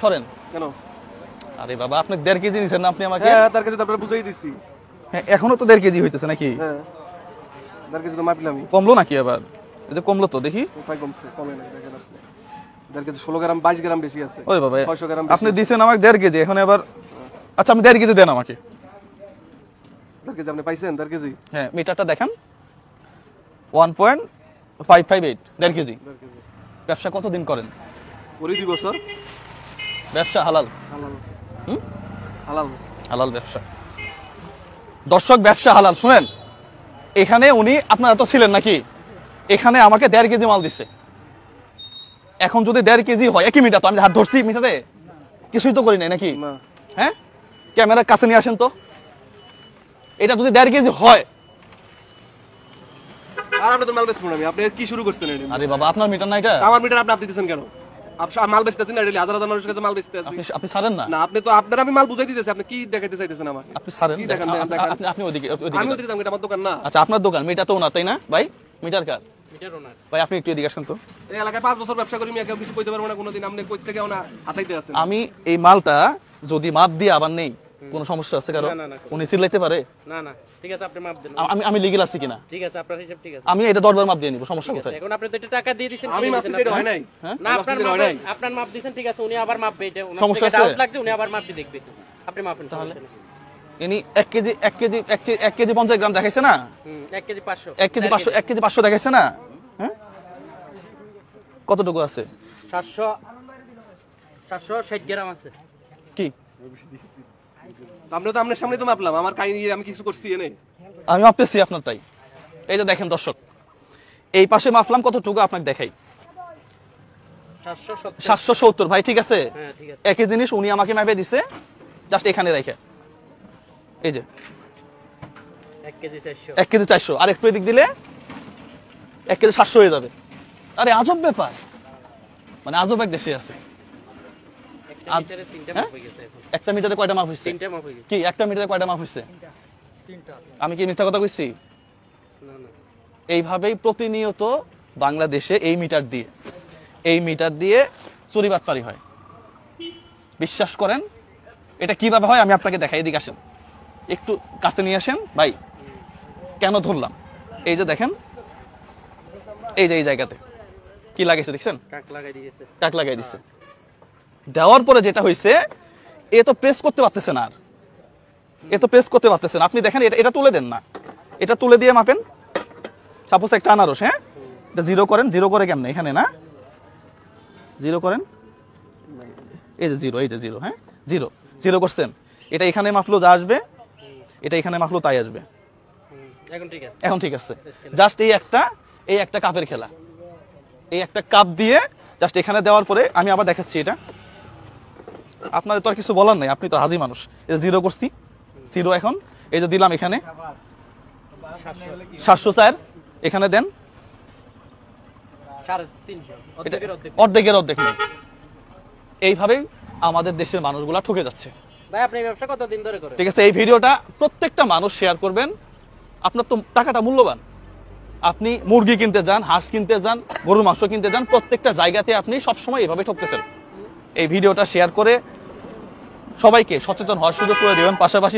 সরেন কেন? আরে বাবা আপনি 1.5 কেজি দিয়েছেন না আপনি আমাকে? হ্যাঁ 1.5 কেজি তো আপনার বুঝাই দিছি। হ্যাঁ এখনো তো 1.5 কেজি হইতেছে নাকি? হ্যাঁ 1.5 কেজি তো মাপলামই। কমলো নাকি আবার? এটা কমলো তো দেখি। কোথায় কমছে? কমে না দেখেন আপনি। 1.5 কেজি 16 গ্রাম 22 গ্রাম বেশি আছে। ওই বাবা 600 গ্রাম আপনি দিয়েছেন আমাকে 1.5 কেজি এখন আবার আচ্ছা আমি 1.5 কেজি দেন আমাকে। 1.5 কেজি আপনি পাইছেন 1.5 কেজি? হ্যাঁ মিটারটা দেখেন 1.558 1.5 কেজি। 1.5 কেজি। ব্যবসা কতদিন করেন? করি 2 বছর। ব্যবসা হালাল? হালাল। হুম হালাল। হালাল ব্যবসা। দর্শক ব্যবসা হালাল শুনেন এখানে উনি আপনারা তো ছিলেন নাকি এখানে আমাকে 1.5 কেজি মাল দিচ্ছে এখন যদি 1.5 কেজি হয় একই মিটার তো আমি হাত ধরছি মিটারে কিছুই তো করি নাই নাকি না হ্যাঁ ক্যামেরার কাছে নিয়ে আসেন তো এটা যদি 1.5 কেজি হয় আর আপনি তো মাল বেচবেন না আপনি কি শুরু করছেন এটা? আরে বাবা আপনার মিটার না এটা আমার মিটার আপনি দিতেছেন কেন? আপনি মাল বেচতেছেন না ডেইলি হাজার হাজার মানুষের কাছে মাল বেচতে আছি। আপনি ছাড়েন না না আপনি তো আপনার আমি মাল বুঝাই দিতেছি আপনি কি দেখাইতে চাইতেছেন আমাকে? আপনি ছাড়েন কি দেখেন আপনি আপনি ওদিকে আমি ওদিকে যাবো এটা আমার দোকান না। আচ্ছা আপনার দোকান মিটার তো ওনার তাই না ভাই মিটার কার? মিটার ওনার। ভাই আপনি একটু এদিকে আসেন তো এই এলাকায় 5 বছর ব্যবসা করি আমি কেউ কিছু কইতে পারবো না কোনোদিন আপনি কই থেকে ওনা হাতাইতে আছেন। আমি এই মালটা যদি মাপ দিয়ে আবার নেই কোনো সমস্যা আছে কারো উনি চিল্লাইতে পারে না না ঠিক আছে আপনি মাপ দেন আমি লিগ্যাল আছি কিনা ঠিক আছে আপনার হিসাব ঠিক আছে আমি এটা 10 বার মাপ দিয়ে নিব সমস্যা কোথায় এখন আপনি তো এটা টাকা দিয়ে দিবেন আমি মাছ দিতে হয় নাই। না আপনার মাপ দিবেন ঠিক আছে উনি আবার মাপবে এটা ওনার সমস্যা থেকে আছে? ডাউট লাগছে উনি আবার মাপটি দেখবে আপনি মাপেন তাহলে ইনি 1 কেজি 50 গ্রাম দেখাইছে না 1 কেজি 500 1 কেজি 500 দেখাইছে না হ্যাঁ কতটুকু আছে 760 গ্রাম আছে কি আপনি তো আপনার সামনে তো মাপলাম আমার কাহিনী আমি কিছু করছি এনে আমি মাপতেছি আপনারটাই এই যে দেখেন দর্শক এই পাশে মাপলাম কতটুকু আপনাকে দেখাই 770 ভাই ঠিক আছে হ্যাঁ ঠিক আছে একই জিনিস উনি আমাকে মাপে দিছে জাস্ট এখানে রেখে এই যে 1 কেজি 400 1 কেজি 400 আর একটু এদিক দিলে 1 কেজি 700 হয়ে যাবে আরে আজব ব্যাপার মানে আজব এক দেশে আছে একটা মিটারে 3টা মাপ হয়ে গেছে এখন একটা মিটারে কয়টা মাপ হইছে 3টা মাপ হয়ে গেছে কি একটা মিটারে কয়টা মাপ হইছে 3টা আমি কি মিথ্যা কথা কইছি না না এইভাবেই প্রতিনিয়ত বাংলাদেশে এই মিটার দিয়ে চুরি বাটপারি হয় বিশ্বাস করেন এটা কিভাবে হয় আমি আপনাকে দেখাই এদিকে আসেন একটু কাছে নিয়ে আসেন ভাই কেন ধরলাম এই যে দেখেন এই যে এই জায়গাতে কি লাগাইছে দেখছেন কাক লাগাই দিয়েছে কাক লাগাই দিচ্ছে দেওয়ার পরে যেটা হয়েছে এ তো প্রেস করতে পারতেছে না আর আপনি দেখেন এটা তুলে দেন না এটা তুলে দিয়ে মাপেন সাপোজ একটা আনারস হ্যাঁ এটা জিরো করেন জিরো করে কেমনে এখানে না জিরো করেন এই যে জিরো হ্যাঁ জিরো করছেন এটা এখানে মাপলো যা আসবে এটা এখানে মাপলো তাই আসবে এখন ঠিক আছে জাস্ট এই একটা কাপের খেলা এই একটা কাপ দিয়ে জাস্ট এখানে দেওয়ার পরে আমি আবার দেখাচ্ছি এটা আপনাদের তো আর কিছু বলার নাই আপনি তো হাজি মানুষ এটা জিরো করছি জিরো এখন এই যে দিলাম এখানে 704 এখানে দেন 350 অর্ধেকের অর্ধেক নেই এইভাবেই আমাদের দেশের মানুষগুলা ঠকে যাচ্ছে ভাই আপনি এই ব্যবসা কতদিন ধরে করেন ঠিক আছে এই ভিডিওটা প্রত্যেকটা মানুষ শেয়ার করবেন আপনার তো টাকাটা মূল্যবান আপনি মুরগি কিনতে যান হাঁস কিনতে যান গরুর মাংস কিনতে যান প্রত্যেকটা জায়গাতে আপনি সবসময় এভাবে ঠকতেছেন এই ভিডিওটা শেয়ার করে সবাইকে সচেতন হওয়ার সুযোগ করে দেবেন পাশাপাশি